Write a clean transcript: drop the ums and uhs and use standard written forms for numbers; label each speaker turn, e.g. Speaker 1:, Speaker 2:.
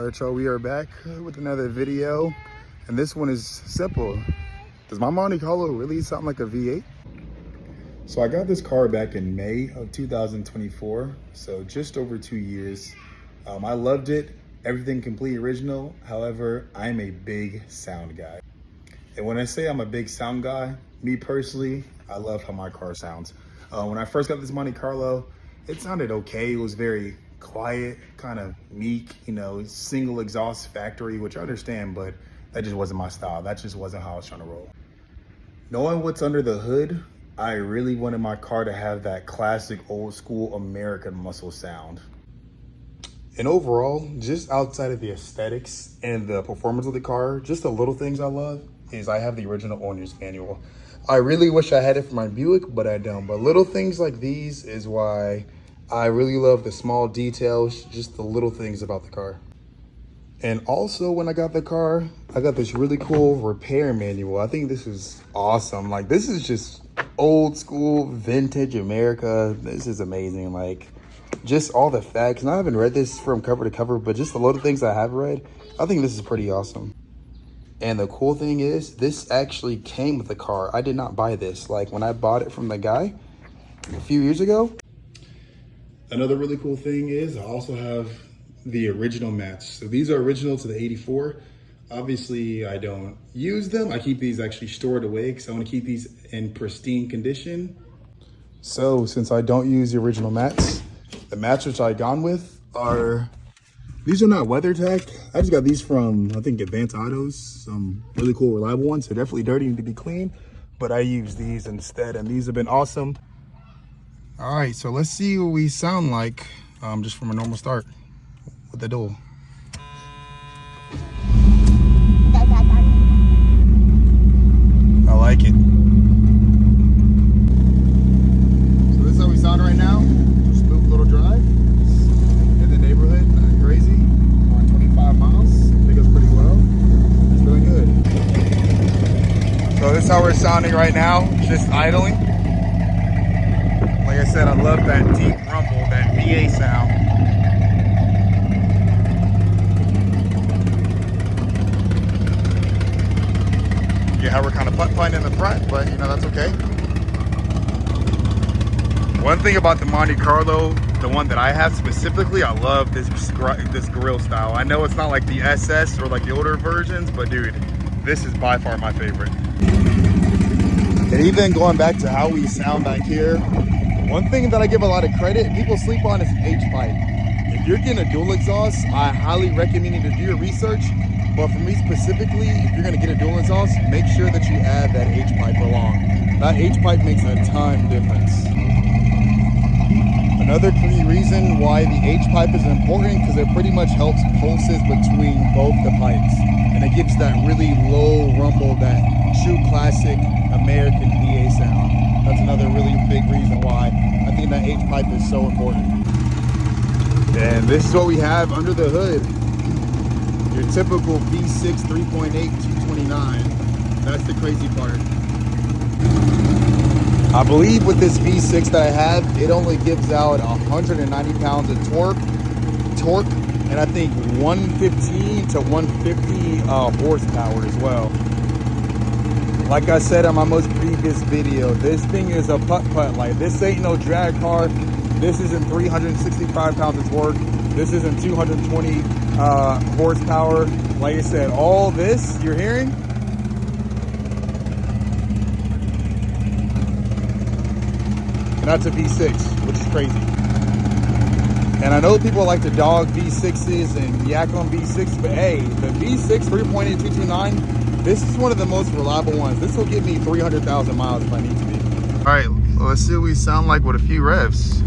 Speaker 1: Alright, y'all, we are back with another video, and this one is simple. Does my Monte Carlo really sound like a V8? So I got this car back in May of 2024, so just over 2 years. I loved it, everything completely original. However, I'm a big sound guy. And when I say I'm a big sound guy, me personally, I love how my car sounds. When I first got this Monte Carlo, it sounded okay. It was very quiet, kind of meek, you know, single exhaust factory, which I understand, but that just wasn't my style. That just wasn't how I was trying to roll. Knowing what's under the hood, I really wanted my car to have that classic old school American muscle sound. And overall, just outside of the aesthetics and the performance of the car, just the little things I love is I have the original owner's manual. I really wish I had it for my Buick, but I don't. But little things like these is why I really love the small details, just the little things about the car. And also when I got the car, I got this really cool repair manual. I think this is awesome. Like, this is just old school, vintage America. This is amazing. Like, just all the facts. And I haven't read this from cover to cover, but just a lot of things I have read, I think this is pretty awesome. And the cool thing is, this actually came with the car. I did not buy this. Like, when I bought it from the guy a few years ago. Another really cool thing is I also have the original mats. So these are original to the 84. Obviously, I don't use them. I keep these actually stored away because I want to keep these in pristine condition. So since I don't use the original mats, the mats which I gone with are, these are not WeatherTech. I just got these from, I think, Advanced Autos, some really cool, reliable ones. They're definitely dirty, need to be clean, but I use these instead, and these have been awesome. All right, so let's see what we sound like just from a normal start with the dual. I like it. So this is how we sound right now. Smooth little drive in the neighborhood, not crazy. On 25 miles, I think it's pretty well. It's doing good. So this is how we're sounding right now, just idling. Like I said, I love that deep rumble, that VA sound. Yeah, how we're kind of putt-putting in the front, but you know, that's okay. One thing about the Monte Carlo, the one that I have specifically, I love this grille style. I know it's not like the SS or like the older versions, but dude, this is by far my favorite. And even going back to how we sound back here, one thing that I give a lot of credit, people sleep on, is H-pipe. If you're getting a dual exhaust, I highly recommend you to do your research. But for me specifically, if you're gonna get a dual exhaust, make sure that you add that H-pipe along. That H-pipe makes a ton difference. Another key reason why the H-pipe is important, because it pretty much helps pulses between both the pipes. And it gives that really low rumble, that true classic American VA sound. That's another really big reason why I think that H-pipe is so important. And this is what we have under the hood. Your typical V6 3.8 229. That's the crazy part. I believe with this V6 that I have, it only gives out 190 pounds of torque, and I think 115 to 150 horsepower as well. Like I said on my most previous video, this thing is a putt-putt. Like, this ain't no drag car. This isn't 365 pounds of torque. This isn't 220 horsepower. Like I said, all this you're hearing, and that's a V6, which is crazy. And I know people like to dog V6s and yak on V6, but hey, the V6 3.8 229, this is one of the most reliable ones. This will give me 300,000 miles if I need to be. All right, well, let's see what we sound like with a few revs.